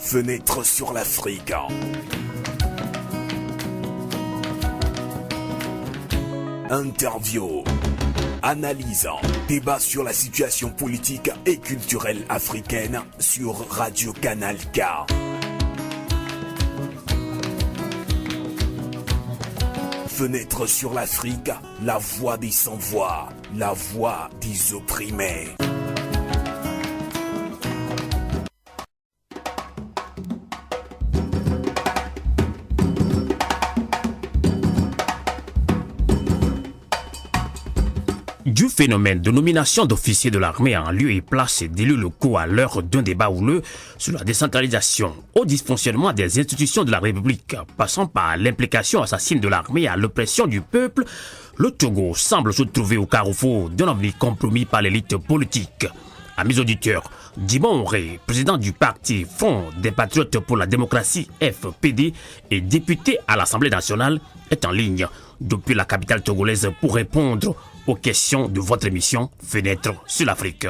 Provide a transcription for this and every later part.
Fenêtre sur l'Afrique. Interview, analyse, débat sur la situation politique et culturelle africaine sur Radio Canal K. Fenêtre sur l'Afrique, la voix des sans-voix, la voix des opprimés. Du phénomène de nomination d'officiers de l'armée en lieu et place d'élus locaux à l'heure d'un débat houleux sur la décentralisation au dysfonctionnement des institutions de la République, passant par l'implication assassine de l'armée à l'oppression du peuple, le Togo semble se trouver au carrefour d'un avenir compromis par l'élite politique. Amis auditeurs, Djimon Oré, président du parti Front des Patriotes pour la démocratie FPD et député à l'Assemblée nationale, est en ligne depuis la capitale togolaise pour répondre aux questions de votre émission Fenêtre sur l'Afrique.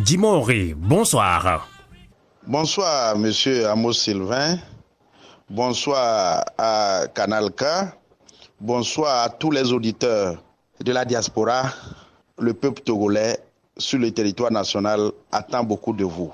Djimon Oré, bonsoir. Bonsoir, monsieur Amos Sylvain. Bonsoir à Canal K. Bonsoir à tous les auditeurs de la diaspora. Le peuple togolais sur le territoire national attend beaucoup de vous.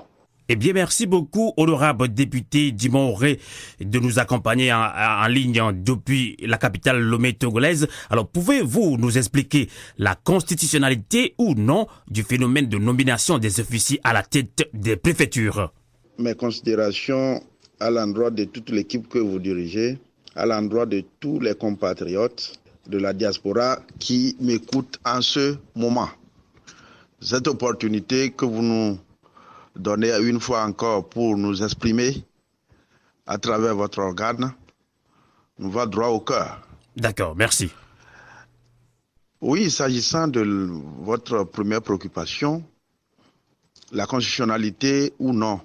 Eh bien, merci beaucoup, honorable député Djimon Oré, de nous accompagner en ligne depuis la capitale Lomé togolaise. Alors, pouvez-vous nous expliquer la constitutionnalité ou non du phénomène de nomination des officiers à la tête des préfectures? Mes considérations à l'endroit de toute l'équipe que vous dirigez, à l'endroit de tous les compatriotes de la diaspora qui m'écoutent en ce moment. Cette opportunité que vous nous donnez une fois encore pour nous exprimer à travers votre organe nous va droit au cœur. D'accord, merci. Oui, s'agissant de votre première préoccupation, la constitutionnalité ou non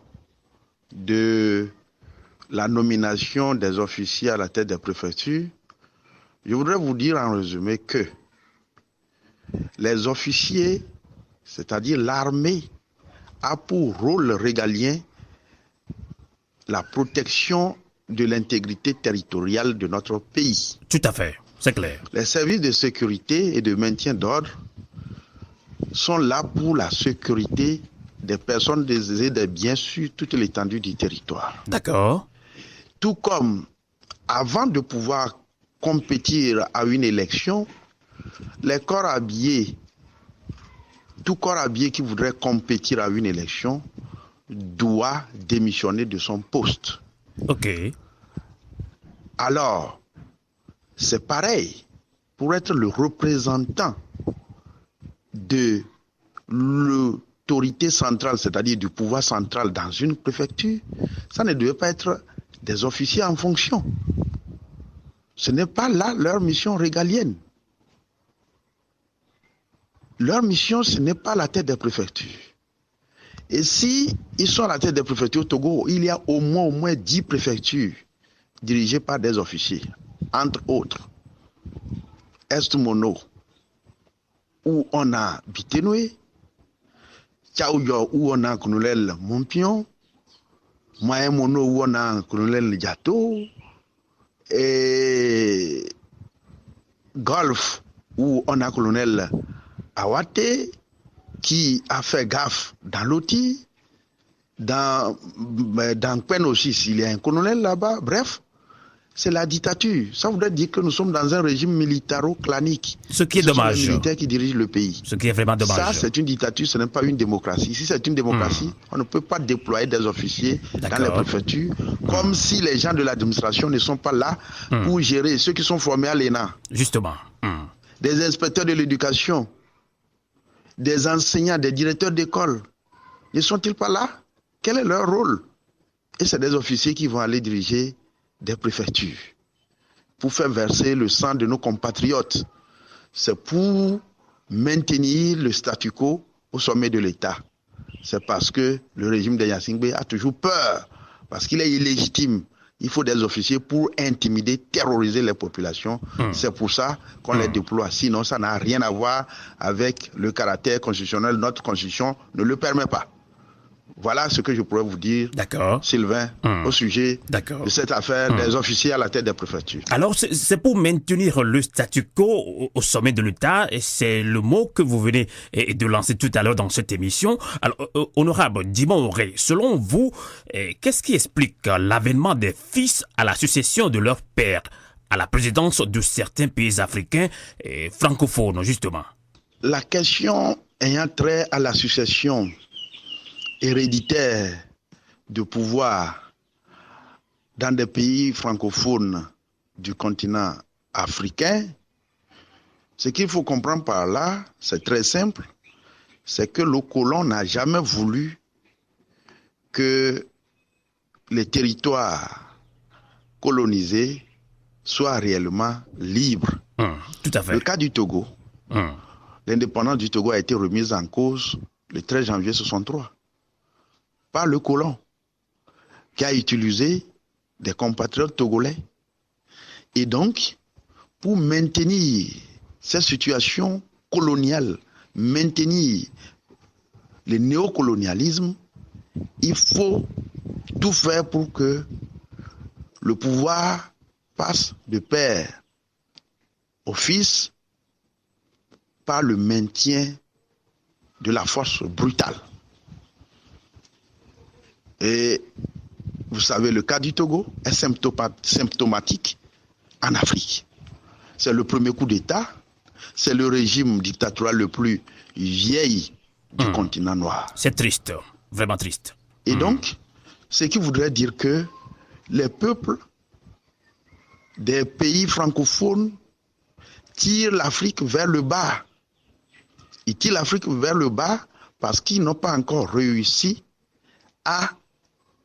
de la nomination des officiers à la tête des préfectures, je voudrais vous dire en résumé que les officiers, c'est-à-dire l'armée, a pour rôle régalien la protection de l'intégrité territoriale de notre pays. Tout à fait, c'est clair. Les services de sécurité et de maintien d'ordre sont là pour la sécurité des personnes et des biens sur toute l'étendue du territoire. D'accord. Tout comme, avant de pouvoir compétir à une élection, les corps habillés, tout corps habillé qui voudrait compétir à une élection doit démissionner de son poste. Ok. Alors, c'est pareil. Pour être le représentant de l'autorité centrale, c'est-à-dire du pouvoir central dans une préfecture, ça ne devait pas être des officiers en fonction. Ce n'est pas là leur mission régalienne. Leur mission, ce n'est pas la tête des préfectures. Et si ils sont à la tête des préfectures au Togo, il y a au moins 10 préfectures dirigées par des officiers. Entre autres, Est-Mono, où on a Bitenoué, Tchaouyo, où on a Kounolel Mompion, Mono, où on a Kounolel Diato, et Golf, où on a colonel Awate, qui a fait gaffe dans Loti, dans Kwen aussi, il y a un colonel là-bas. Bref, c'est la dictature. Ça voudrait dire que nous sommes dans un régime militaro-clanique. Ce qui est dommage. Ce sont les militaires qui dirigent le pays. Ce qui est vraiment dommage. Ça, c'est une dictature, ce n'est pas une démocratie. Si c'est une démocratie, on ne peut pas déployer des officiers dans les préfectures, comme si les gens de l'administration ne sont pas là pour gérer ceux qui sont formés à l'ENA. Justement. Des inspecteurs de l'éducation, des enseignants, des directeurs d'école, ne sont-ils pas là? Quel est leur rôle? Et c'est des officiers qui vont aller diriger des préfectures pour faire verser le sang de nos compatriotes. C'est pour maintenir le statu quo au sommet de l'État. C'est parce que le régime de Yassingbe a toujours peur, parce qu'il est illégitime il faut des officiers pour intimider, terroriser les populations. C'est pour ça qu'on les déploie. Sinon, ça n'a rien à voir avec le caractère constitutionnel. Notre constitution ne le permet pas. Voilà ce que je pourrais vous dire, Sylvain, au sujet de cette affaire des officiers à la tête des préfectures. Alors, c'est pour maintenir le statu quo au sommet de l'État, et c'est le mot que vous venez de lancer tout à l'heure dans cette émission. Alors, honorable Dimon Auré, selon vous, qu'est-ce qui explique l'avènement des fils à la succession de leur père à la présidence de certains pays africains francophones, justement? La question ayant trait à la succession héréditaire de pouvoir dans des pays francophones du continent africain, ce qu'il faut comprendre par là, c'est très simple, c'est que le colon n'a jamais voulu que les territoires colonisés soient réellement libres. Tout à fait. Le cas du Togo, l'indépendance du Togo a été remise en cause le 13 janvier 1963. Par le colon, qui a utilisé des compatriotes togolais. Et donc, pour maintenir cette situation coloniale, maintenir le néocolonialisme, il faut tout faire pour que le pouvoir passe de père au fils par le maintien de la force brutale. Et vous savez, le cas du Togo est symptomatique en Afrique. C'est le premier coup d'État, c'est le régime dictatorial le plus vieil du continent noir. C'est triste, vraiment triste. Et donc, ce qui voudrait dire que les peuples des pays francophones tirent l'Afrique vers le bas. Ils tirent l'Afrique vers le bas parce qu'ils n'ont pas encore réussi à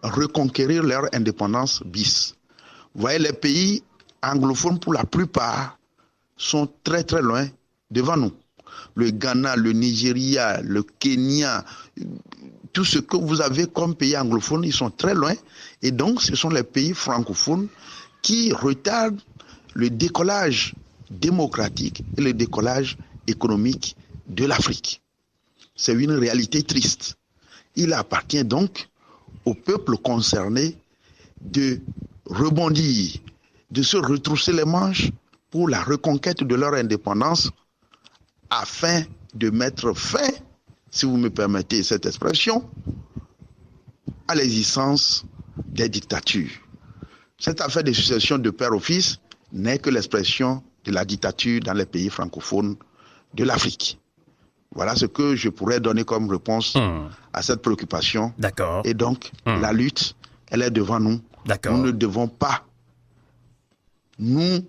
reconquérir leur indépendance bis. Vous voyez, les pays anglophones, pour la plupart, sont très très loin devant nous. Le Ghana, le Nigeria, le Kenya, tout ce que vous avez comme pays anglophones, ils sont très loin. Et donc, ce sont les pays francophones qui retardent le décollage démocratique et le décollage économique de l'Afrique. C'est une réalité triste. Il appartient donc aux peuples concernés de rebondir, de se retrousser les manches pour la reconquête de leur indépendance afin de mettre fin, si vous me permettez cette expression, à l'existence des dictatures. Cette affaire de succession de père au fils n'est que l'expression de la dictature dans les pays francophones de l'Afrique. Voilà ce que je pourrais donner comme réponse à cette préoccupation. D'accord. Et donc, la lutte, elle est devant nous. D'accord. Nous ne devons pas nous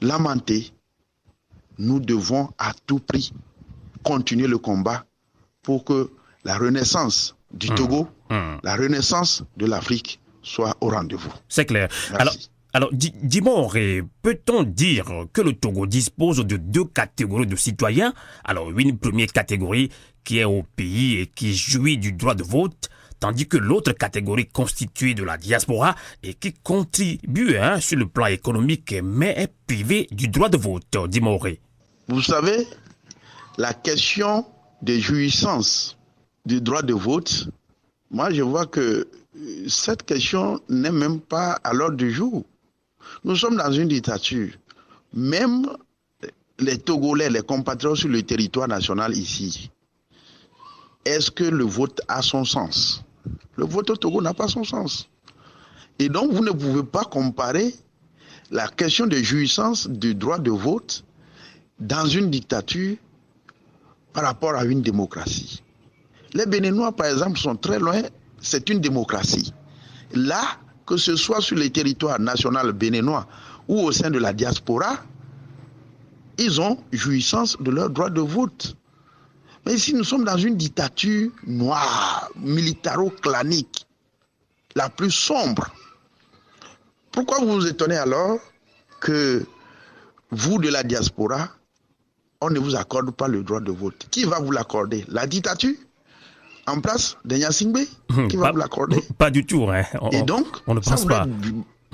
lamenter. Nous devons à tout prix continuer le combat pour que la renaissance du Togo, la renaissance de l'Afrique soit au rendez-vous. C'est clair. Merci. Alors, Dimon Auré, peut-on dire que le Togo dispose de deux catégories de citoyens? Alors, une première catégorie qui est au pays et qui jouit du droit de vote, tandis que l'autre catégorie constituée de la diaspora et qui contribue sur le plan économique mais est privée du droit de vote, Dimon Auré. Vous savez, la question des jouissances du droit de vote, moi je vois que cette question n'est même pas à l'ordre du jour. Nous sommes dans une dictature. Même les Togolais, les compatriotes sur le territoire national ici, est-ce que le vote a son sens? Le vote au Togo n'a pas son sens. Et donc, vous ne pouvez pas comparer la question de jouissance du droit de vote dans une dictature par rapport à une démocratie. Les Béninois, par exemple, sont très loin, c'est une démocratie. Là, que ce soit sur les territoires nationaux béninois ou au sein de la diaspora, ils ont jouissance de leur droit de vote. Mais ici, nous sommes dans une dictature noire, militaro-clanique, la plus sombre. Pourquoi vous vous étonnez alors que vous, de la diaspora, on ne vous accorde pas le droit de vote? Qui va vous l'accorder? La dictature en place de Gnassingbé qui va vous l'accorder? Pas du tout. Et donc, on ne pense pas.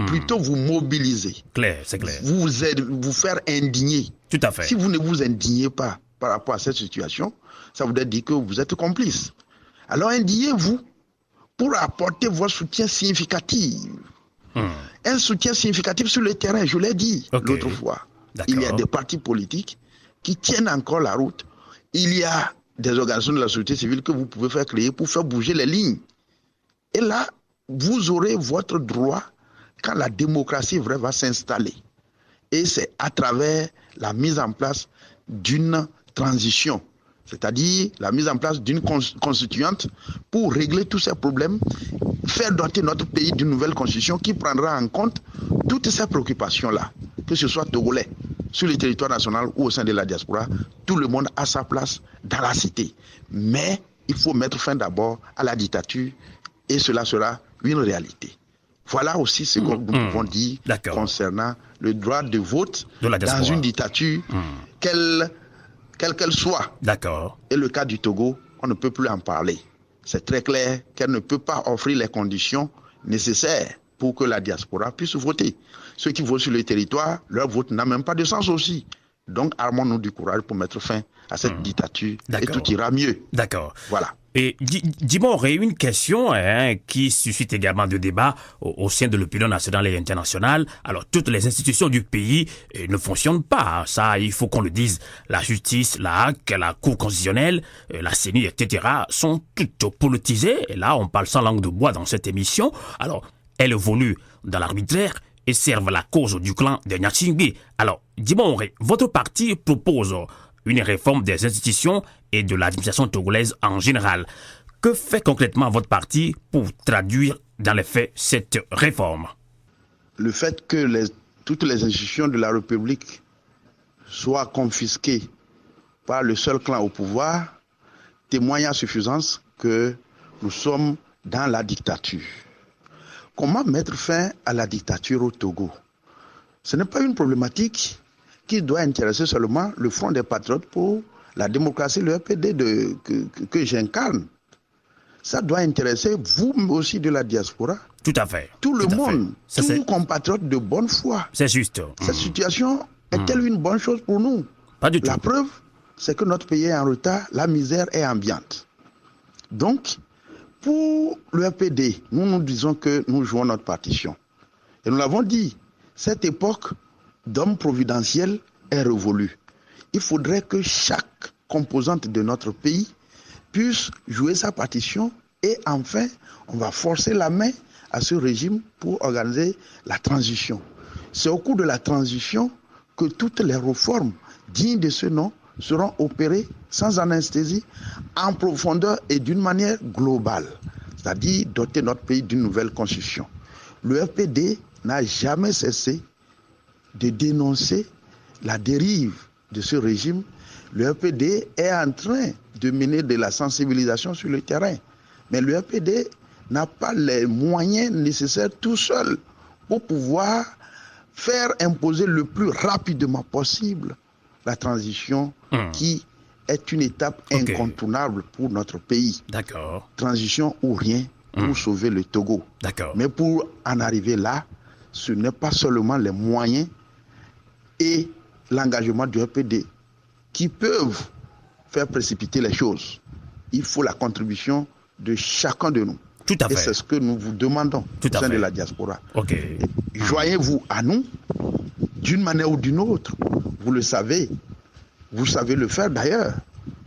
plutôt vous mobiliser. Clair, c'est clair. Vous faire indigner. Tout à fait. Si vous ne vous indignez pas par rapport à cette situation, ça voudrait dire que vous êtes complice. Alors indignez-vous pour apporter votre soutien significatif. Un soutien significatif sur le terrain, je l'ai dit l'autre fois. Il y a des partis politiques qui tiennent encore la route. Il y a des organisations de la société civile que vous pouvez faire créer pour faire bouger les lignes. Et là, vous aurez votre droit quand la démocratie vraie va s'installer. Et c'est à travers la mise en place d'une transition, c'est-à-dire la mise en place d'une constituante pour régler tous ces problèmes, faire doter notre pays d'une nouvelle constitution qui prendra en compte toutes ces préoccupations-là, que ce soit togolais, sur le territoire national ou au sein de la diaspora, tout le monde a sa place dans la cité. Mais il faut mettre fin d'abord à la dictature et cela sera une réalité. Voilà aussi ce que nous pouvons dire concernant le droit de vote dans une dictature, quelle qu'elle soit. D'accord. Et le cas du Togo, on ne peut plus en parler. C'est très clair qu'elle ne peut pas offrir les conditions nécessaires pour que la diaspora puisse voter. Ceux qui votent sur le territoire, leur vote n'a même pas de sens aussi. Donc, armons-nous du courage pour mettre fin à cette dictature et tout ira mieux. D'accord. Voilà. Et dis-moi, aurait une question qui suscite également de débats au sein de l'opinion nationale et internationale. Alors, toutes les institutions du pays ne fonctionnent pas. Ça, il faut qu'on le dise. La justice, la HAC, la Cour constitutionnelle, la CENI, etc. sont toutes politisées. Et là, on parle sans langue de bois dans cette émission. Alors, elles évoluent dans l'arbitraire et servent la cause du clan de Nyatchingbe. Alors, dis-moi, votre parti propose une réforme des institutions et de l'administration togolaise en général. Que fait concrètement votre parti pour traduire dans les faits cette réforme? Le fait que toutes les institutions de la République soient confisquées par le seul clan au pouvoir témoigne à suffisance que nous sommes dans la dictature. Comment mettre fin à la dictature au Togo? Ce n'est pas une problématique qui doit intéresser seulement le Front des Patriotes pour la démocratie, le RPD que j'incarne. Ça doit intéresser vous aussi de la diaspora. Tout à fait. Tout le monde, tous compatriotes de bonne foi. C'est juste. Cette situation est-elle une bonne chose pour nous? Pas du tout. La preuve, c'est que notre pays est en retard, la misère est ambiante. Donc, pour le RPD, nous disons que nous jouons notre partition. Et nous l'avons dit, cette époque d'homme providentiel est révolue. Il faudrait que chaque composante de notre pays puisse jouer sa partition et enfin, on va forcer la main à ce régime pour organiser la transition. C'est au cours de la transition que toutes les réformes dignes de ce nom seront opérées sans anesthésie, en profondeur et d'une manière globale, c'est-à-dire doter notre pays d'une nouvelle constitution. Le RPD n'a jamais cessé de dénoncer la dérive de ce régime. Le RPD est en train de mener de la sensibilisation sur le terrain. Mais le RPD n'a pas les moyens nécessaires tout seul pour pouvoir faire imposer le plus rapidement possible la transition qui est une étape incontournable pour notre pays. D'accord. Transition ou rien pour sauver le Togo. D'accord. Mais pour en arriver là, ce n'est pas seulement les moyens et l'engagement du RPD qui peuvent faire précipiter les choses. Il faut la contribution de chacun de nous. Tout à fait. Et c'est ce que nous vous demandons au sein de la diaspora. Joignez-vous à nous d'une manière ou d'une autre. Vous le savez. Vous savez le faire d'ailleurs.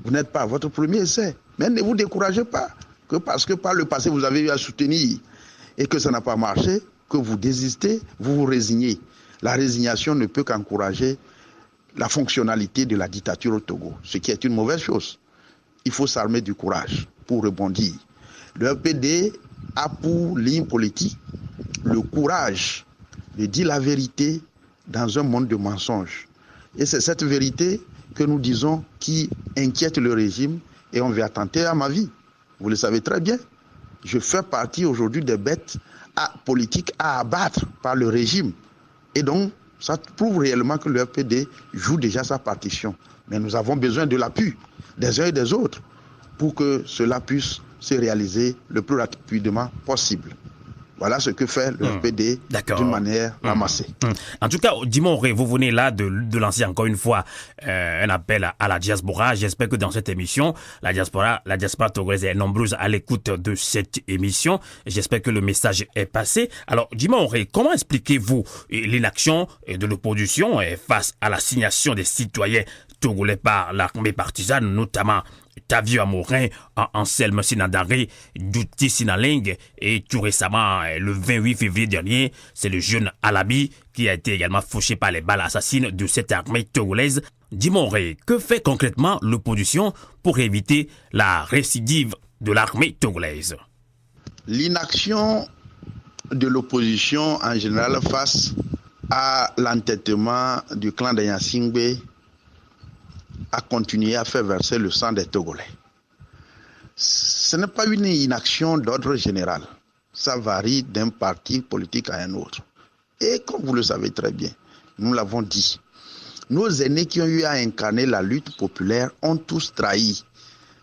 Vous n'êtes pas à votre premier essai. Mais ne vous découragez pas. Que parce que par le passé, vous avez eu à soutenir et que ça n'a pas marché, que vous désistez, vous vous résignez. La résignation ne peut qu'encourager la fonctionnalité de la dictature au Togo, ce qui est une mauvaise chose. Il faut s'armer du courage pour rebondir. Le RPD a pour ligne politique le courage de dire la vérité dans un monde de mensonges. Et c'est cette vérité que nous disons qui inquiète le régime et on veut attenter à ma vie. Vous le savez très bien. Je fais partie aujourd'hui des bêtes politiques à abattre par le régime. Et donc, ça prouve réellement que le RPD joue déjà sa partition. Mais nous avons besoin de l'appui des uns et des autres pour que cela puisse se réaliser le plus rapidement possible. Voilà ce que fait le FPD d'une manière ramassée. En tout cas, Dimoré, vous venez là de lancer encore une fois un appel à la diaspora. J'espère que dans cette émission, la diaspora togolaise est nombreuse à l'écoute de cette émission. J'espère que le message est passé. Alors, Dimoré, comment expliquez-vous l'inaction de l'opposition face à l'assignation des citoyens togolais par l'armée partisane, notamment Tavio Amorin, Anselme Sinandari, Douti Sinaling et tout récemment, le 28 février dernier, c'est le jeune Alabi qui a été également fauché par les balles assassines de cette armée togolaise. Dimoré, que fait concrètement l'opposition pour éviter la récidive de l'armée togolaise? L'inaction de l'opposition en général face à l'entêtement du clan de Yassingbe a continué à faire verser le sang des Togolais. Ce n'est pas une inaction d'ordre général. Ça varie d'un parti politique à un autre. Et comme vous le savez très bien, nous l'avons dit, nos aînés qui ont eu à incarner la lutte populaire ont tous trahi.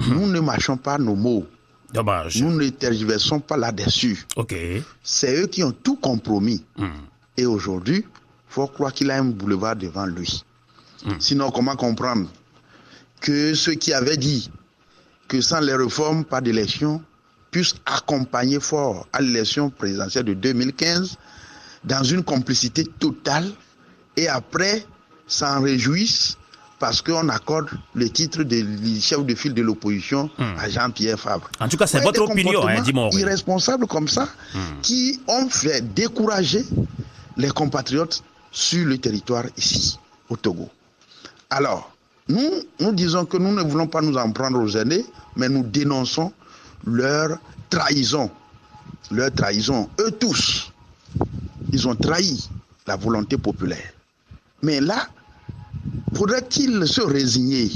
Nous ne marchons pas nos mots. Dommage. Nous ne tergiversons pas là-dessus. Okay. C'est eux qui ont tout compromis. Et aujourd'hui, il faut croire qu'il a un boulevard devant lui. Sinon, comment comprendre que ceux qui avaient dit que sans les réformes, pas d'élection, puissent accompagner fort à l'élection présidentielle de 2015 dans une complicité totale et après s'en réjouissent parce qu'on accorde le titre de chef de file de l'opposition à Jean-Pierre Fabre. En tout cas, c'est votre opinion, dis-moi. Irresponsables comme ça qui ont fait décourager les compatriotes sur le territoire ici, au Togo. Alors, nous disons que nous ne voulons pas nous en prendre aux aînés, mais nous dénonçons leur trahison. Leur trahison. Eux tous, ils ont trahi la volonté populaire. Mais là, faudrait-il se résigner?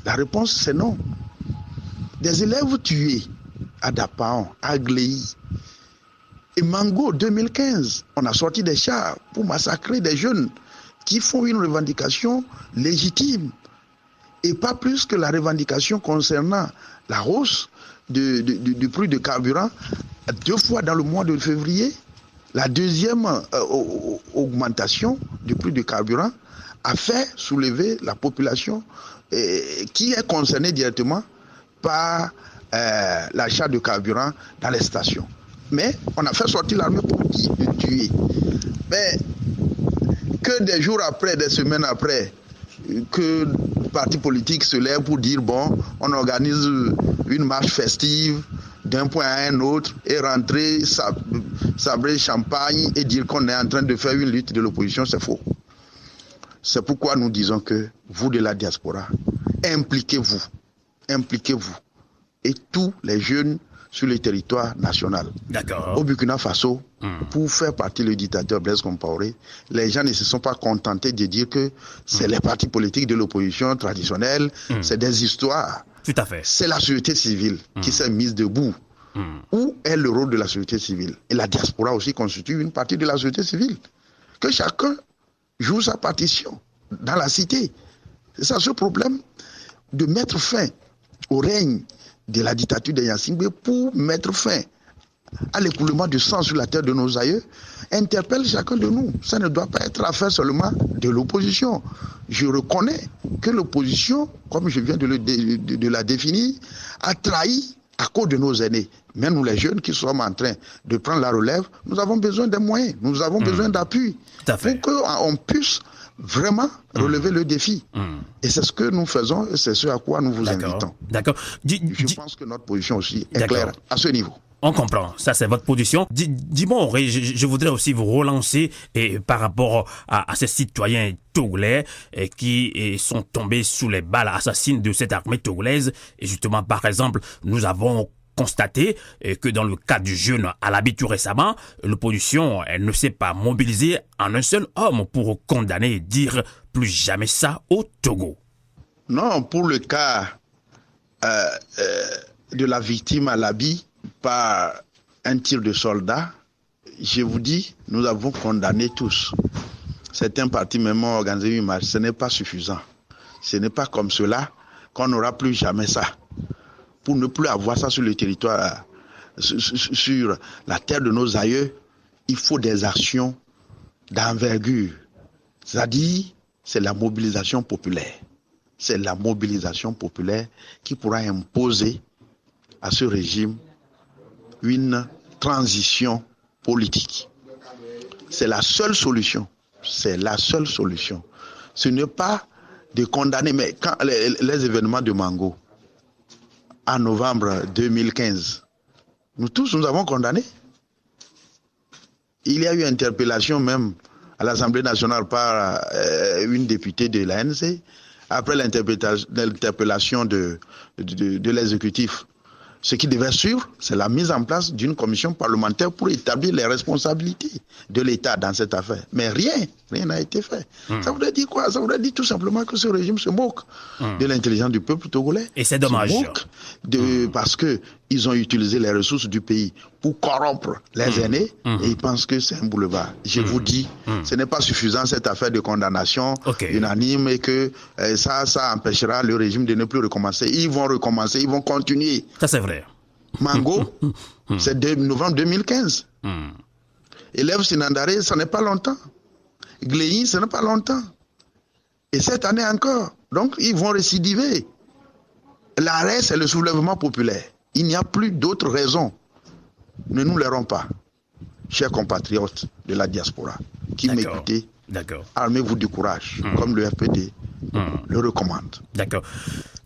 La réponse, c'est non. Des élèves tués à Dapaon, à Gléi et Mango 2015, on a sorti des chars pour massacrer des jeunes qui font une revendication légitime et pas plus que la revendication concernant la hausse du prix de carburant 2 fois dans le mois de février. La deuxième augmentation du prix de carburant a fait soulever la population qui est concernée directement par l'achat de carburant dans les stations. Mais on a fait sortir l'armée pour tuer. Mais que des jours après, des semaines après, que le parti politique se lève pour dire bon, on organise une marche festive d'un point à un autre et rentrer, sabrer champagne et dire qu'on est en train de faire une lutte de l'opposition, c'est faux. C'est pourquoi nous disons que vous de la diaspora, impliquez-vous et tous les jeunes sur le territoire national. D'accord. Au Burkina Faso, pour faire partie le dictateur Blaise Compaoré, les gens ne se sont pas contentés de dire que c'est les partis politiques de l'opposition traditionnelle, c'est des histoires. Tout à fait. C'est la société civile qui s'est mise debout. Où est le rôle de la société civile? Et la diaspora aussi constitue une partie de la société civile. Que chacun joue sa partition dans la cité. C'est ça ce problème de mettre fin au règne de la dictature de Yassingbe pour mettre fin à l'écoulement de sang sur la terre de nos aïeux, interpelle chacun de nous. Ça ne doit pas être affaire seulement de l'opposition. Je reconnais que l'opposition, comme je viens de la définir, a trahi à cause de nos aînés. Mais nous, les jeunes qui sommes en train de prendre la relève, nous avons besoin des moyens, nous avons besoin d'appui pour qu'on puisse vraiment relever le défi. Et c'est ce que nous faisons et c'est ce à quoi nous vous invitons. D'accord. Je pense que notre position aussi est claire à ce niveau. On comprend, ça c'est votre position. Dis-moi, je voudrais aussi vous relancer par rapport à ces citoyens togolais qui sont tombés sous les balles assassines de cette armée togolaise. Et justement, par exemple, nous avons constaté que dans le cas du jeune Alabi tout récemment, l'opposition ne s'est pas mobilisée en un seul homme pour condamner et dire plus jamais ça au Togo. Non, pour le cas de la victime Alabi, par un tir de soldat, je vous dis, nous avons condamné tous. Certains partis même ont organisé une marche. Ce n'est pas suffisant. Ce n'est pas comme cela qu'on n'aura plus jamais ça. Pour ne plus avoir ça sur le territoire sur la terre de nos aïeux, il faut des actions d'envergure. C'est-à-dire, c'est la mobilisation populaire. C'est la mobilisation populaire qui pourra imposer à ce régime une transition politique. C'est la seule solution. C'est la seule solution. Ce n'est pas de condamner, mais quand les événements de Mango, en novembre 2015, nous avons condamné. Il y a eu interpellation même à l'Assemblée nationale par une députée de l'ANC, après l'interpellation de l'exécutif. Ce qui devait suivre, c'est la mise en place d'une commission parlementaire pour établir les responsabilités de l'État dans cette affaire. Mais rien n'a été fait. Ça voudrait dire quoi? Ça voudrait dire tout simplement que ce régime se moque de l'intelligence du peuple togolais. Et c'est dommage. Se moque parce qu'ils ont utilisé les ressources du pays pour corrompre les aînés et ils pensent que c'est un boulevard. Je vous dis, ce n'est pas suffisant cette affaire de condamnation unanime et que ça empêchera le régime de ne plus recommencer. Ils vont recommencer, ils vont continuer. Ça c'est vrai. Mango, c'est novembre 2015. Élève Sinandare, ça n'est pas longtemps. Gléin, ce n'est pas longtemps. Et cette année encore. Donc, ils vont récidiver. L'arrêt, c'est le soulèvement populaire. Il n'y a plus d'autres raisons. Ne nous l'airons pas, chers compatriotes de la diaspora, qui m'écoutez. Armez-vous du courage, comme le FPD le recommande. D'accord.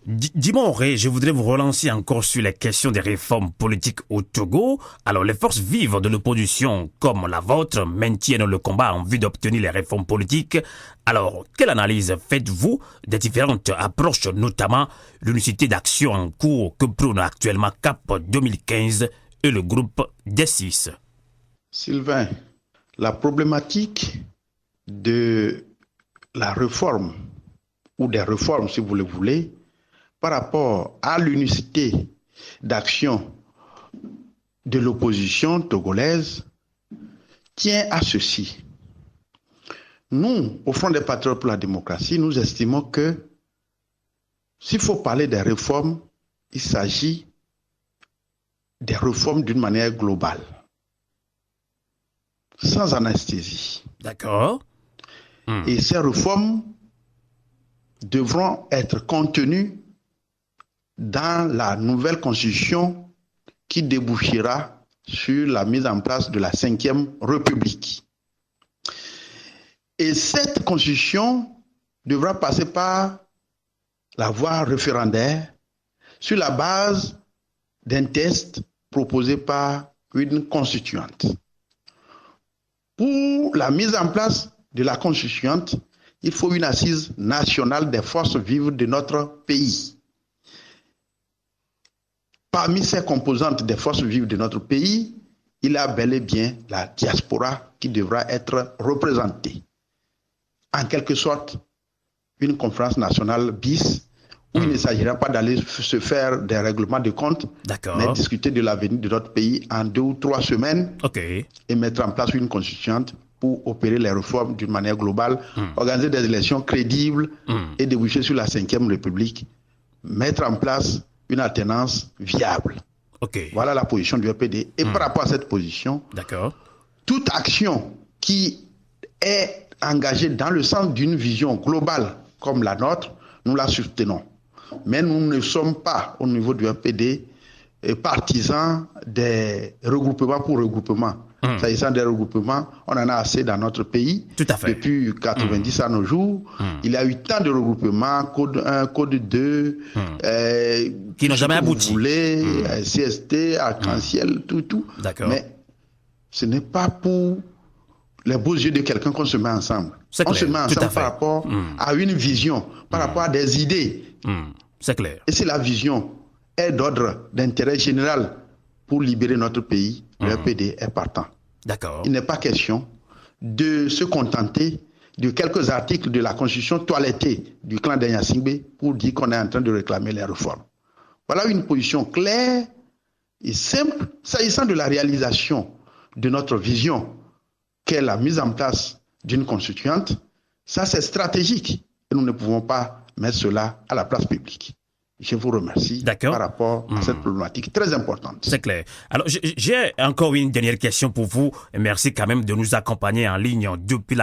Dis-moi, Auré, je voudrais vous relancer encore sur les questions des réformes politiques au Togo. Alors, les forces vives de l'opposition, comme la vôtre, maintiennent le combat en vue d'obtenir les réformes politiques. Alors, quelle analyse faites-vous des différentes approches, notamment l'unicité d'action en cours que prône actuellement CAP 2015 et le groupe D6? Sylvain, la problématique de la réforme, ou des réformes si vous le voulez, par rapport à l'unicité d'action de l'opposition togolaise, tient à ceci. Nous, au Front des Patriotes pour la démocratie, nous estimons que s'il faut parler des réformes, il s'agit des réformes d'une manière globale, sans anesthésie. D'accord. Et ces réformes devront être contenues dans la nouvelle constitution qui débouchera sur la mise en place de la 5e République. Et cette constitution devra passer par la voie référendaire sur la base d'un test proposé par une constituante. Pour la mise en place de la constituante, il faut une assise nationale des forces vives de notre pays. Parmi ces composantes des forces vives de notre pays, il y a bel et bien la diaspora qui devra être représentée. En quelque sorte, une conférence nationale bis, où il ne s'agira pas d'aller se faire des règlements de compte, mais discuter de l'avenir de notre pays en 2 ou 3 semaines et mettre en place une constituante pour opérer les réformes d'une manière globale, organiser des élections crédibles et déboucher sur la 5e République, mettre en place une alternance viable. Voilà la position du EPD. Et par rapport à cette position, toute action qui est engagée dans le sens d'une vision globale comme la nôtre, nous la soutenons. Mais nous ne sommes pas, au niveau du EPD, partisans des regroupements pour regroupement. S'agissant des regroupements, on en a assez dans notre pays. Tout à fait. Depuis 90 à nos jours, il y a eu tant de regroupements, code 1, code 2, qui n'ont jamais abouti. CST, Arc-en-Ciel, tout. Mais ce n'est pas pour les beaux yeux de quelqu'un qu'on se met ensemble. On se met ensemble par rapport à une vision, par rapport à des idées. C'est clair. Et si la vision est d'ordre d'intérêt général pour libérer notre pays, le PD est partant. Il n'est pas question de se contenter de quelques articles de la Constitution toilettée du clan d'Anyasingbe pour dire qu'on est en train de réclamer les réformes. Voilà une position claire et simple s'agissant de la réalisation de notre vision, qu'est la mise en place d'une constituante. Ça, c'est stratégique et nous ne pouvons pas mettre cela à la place publique. Je vous remercie par rapport à cette problématique très importante. C'est clair. Alors, j'ai encore une dernière question pour vous. Merci quand même de nous accompagner en ligne depuis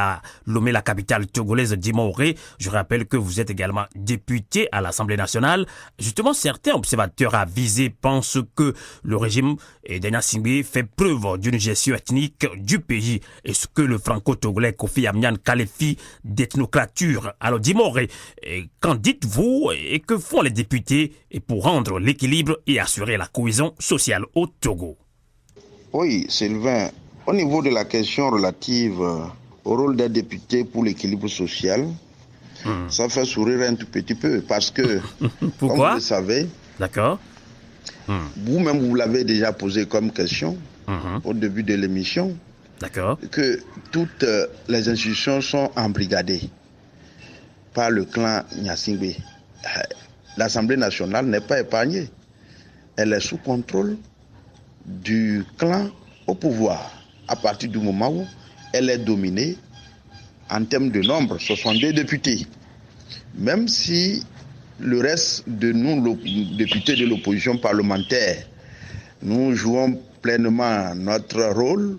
Lomé, la capitale togolaise d'Imouré. Je rappelle que vous êtes également député à l'Assemblée nationale. Justement, certains observateurs avisés pensent que le régime d'Enassingbe fait preuve d'une gestion ethnique du pays et ce que le franco-togolais Kofi Amyan qualifie d'ethnocrature. Alors, d'Imouré, qu'en dites-vous et que font les députés et pour rendre l'équilibre et assurer la cohésion sociale au Togo? Oui, Sylvain, au niveau de la question relative au rôle des députés pour l'équilibre social, ça fait sourire un tout petit peu parce que, pourquoi? Comme vous le savez, d'accord. Vous-même vous l'avez déjà posé comme question au début de l'émission, d'accord, que toutes les institutions sont embrigadées par le clan Nyassingbe. L'Assemblée nationale n'est pas épargnée. Elle est sous contrôle du clan au pouvoir. À partir du moment où elle est dominée en termes de nombre, 62 députés. Même si le reste de nous, députés de l'opposition parlementaire, nous jouons pleinement notre rôle,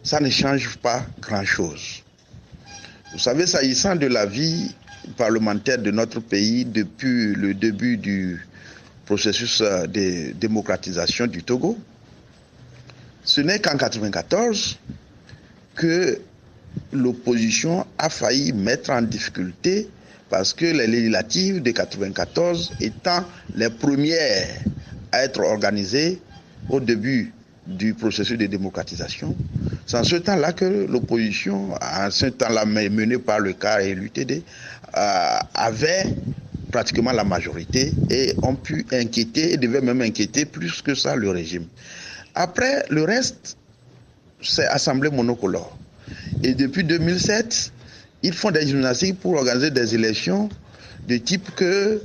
ça ne change pas grand-chose. Vous savez, s'agissant de la vie parlementaire de notre pays depuis le début du processus de démocratisation du Togo, ce n'est qu'en 1994 que l'opposition a failli mettre en difficulté parce que les législatives de 1994 étant les premières à être organisées au début du processus de démocratisation, c'est en ce temps-là que l'opposition, en ce temps-là menée par le CAR et l'UTD, avait pratiquement la majorité et ont pu inquiéter, et devaient même inquiéter plus que ça le régime. Après, le reste, c'est assemblée monocolore. Et depuis 2007, ils font des gymnastiques pour organiser des élections de type que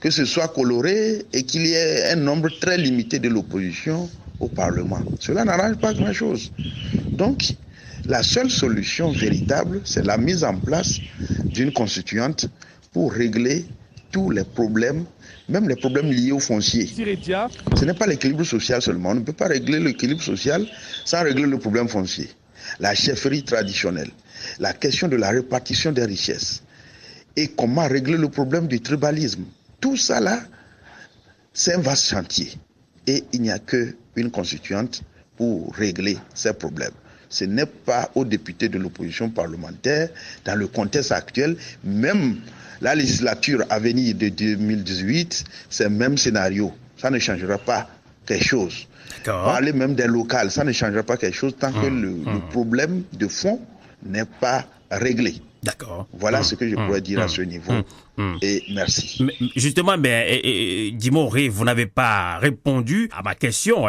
ce soit coloré et qu'il y ait un nombre très limité de l'opposition au Parlement. Cela n'arrange pas grand-chose. Donc, la seule solution véritable, c'est la mise en place d'une constituante pour régler tous les problèmes, même les problèmes liés au foncier. Ce n'est pas l'équilibre social seulement. On ne peut pas régler l'équilibre social sans régler le problème foncier. La chefferie traditionnelle, la question de la répartition des richesses et comment régler le problème du tribalisme. Tout ça là, c'est un vaste chantier. Et il n'y a qu'une constituante pour régler ces problèmes. Ce n'est pas aux députés de l'opposition parlementaire, dans le contexte actuel, même la législature à venir de 2018, c'est le même scénario. Ça ne changera pas quelque chose. Parler même des locales, ça ne changera pas quelque chose tant que le problème de fond n'est pas réglé. D'accord. Voilà ce que je pourrais dire à ce niveau. Et merci. Mais justement, Dimouré, vous n'avez pas répondu à ma question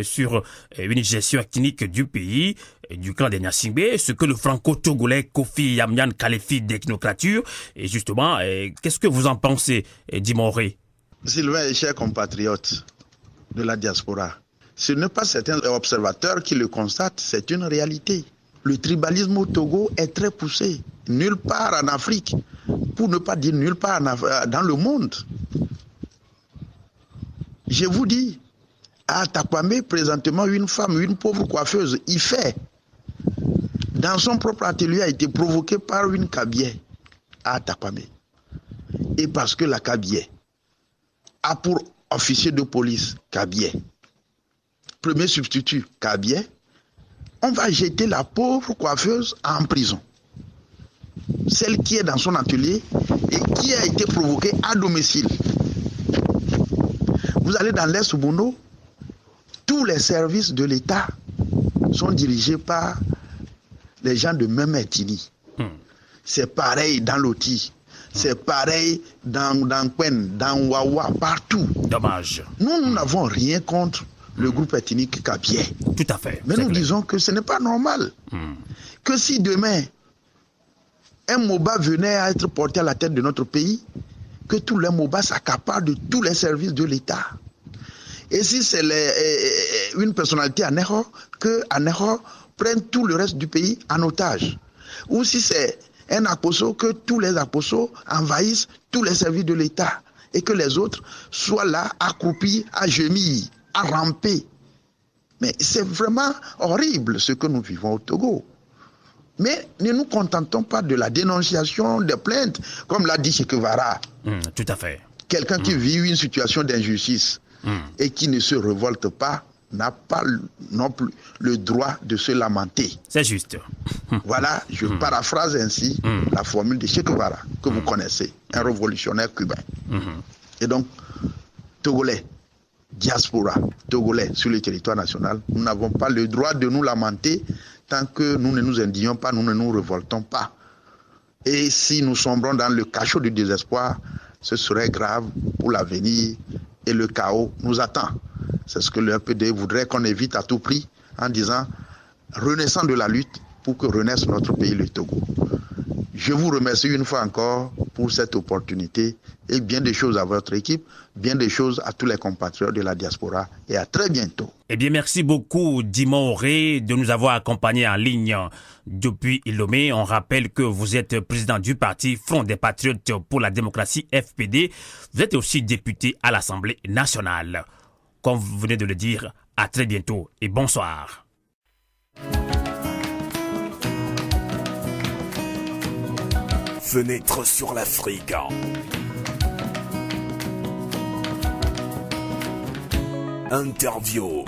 sur une gestion ethnique du pays, du clan des Nyassingbe, ce que le franco-togolais Kofi Amyan qualifie d'ethnocrature. Et justement, qu'est-ce que vous en pensez, Dimouré? Sylvain et chers compatriotes de la diaspora, ce n'est pas certains observateurs qui le constatent, c'est une réalité. Le tribalisme au Togo est très poussé. Nulle part en Afrique, pour ne pas dire nulle part dans le monde. Je vous dis, à Takwame, présentement, une femme, une pauvre coiffeuse, Ifé, dans son propre atelier, a été provoquée par une Kabyé à Takwame. Et parce que la Kabyé a pour officier de police Kabyé, premier substitut Kabyé, on va jeter la pauvre coiffeuse en prison. Celle qui est dans son atelier et qui a été provoquée à domicile. Vous allez dans l'Est Bondo, tous les services de l'État sont dirigés par les gens de même ethnie. C'est pareil dans Loti, c'est pareil dans Kwen, dans Wawa, partout. Dommage. Nous n'avons rien contre le groupe ethnique Kabyé. Tout à fait. Mais nous disons que ce n'est pas normal. Que si demain, un MOBA venait à être porté à la tête de notre pays, que tous les MOBA s'accaparent de tous les services de l'État. Et si c'est une personnalité Anéro, que Anéro prenne tout le reste du pays en otage. Ou si c'est un Akoso, que tous les Akoso envahissent tous les services de l'État. et que les autres soient là, accroupis, à gémir, à ramper. Mais c'est vraiment horrible ce que nous vivons au Togo. Mais ne nous contentons pas de la dénonciation, des plaintes, comme l'a dit Che Guevara. Tout à fait. Quelqu'un qui vit une situation d'injustice et qui ne se révolte pas n'a pas non plus le droit de se lamenter. C'est juste. Voilà, je paraphrase ainsi la formule de Che Guevara, que vous connaissez, un révolutionnaire cubain. Et donc, Togolais, diaspora, Togolais sur le territoire national, nous n'avons pas le droit de nous lamenter tant que nous ne nous indignons pas, nous ne nous révoltons pas. Et si nous sombrons dans le cachot du désespoir, ce serait grave pour l'avenir et le chaos nous attend. C'est ce que le RPD voudrait qu'on évite à tout prix en disant renaissant de la lutte pour que renaisse notre pays, le Togo. Je vous remercie une fois encore pour cette opportunité et bien des choses à votre équipe, bien des choses à tous les compatriotes de la diaspora et à très bientôt. Eh bien, merci beaucoup, Dimon Auré, de nous avoir accompagnés en ligne depuis Lomé. On rappelle que vous êtes président du parti Front des Patriotes pour la démocratie, FPD. Vous êtes aussi député à l'Assemblée nationale. Comme vous venez de le dire, à très bientôt et bonsoir. Fenêtre sur l'Afrique. Interview,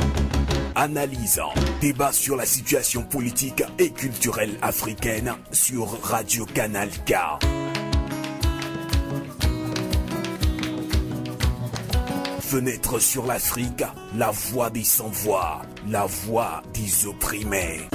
analyse, débat sur la situation politique et culturelle africaine sur Radio Canal K. Fenêtre sur l'Afrique, la voix des sans-voix, la voix des opprimés.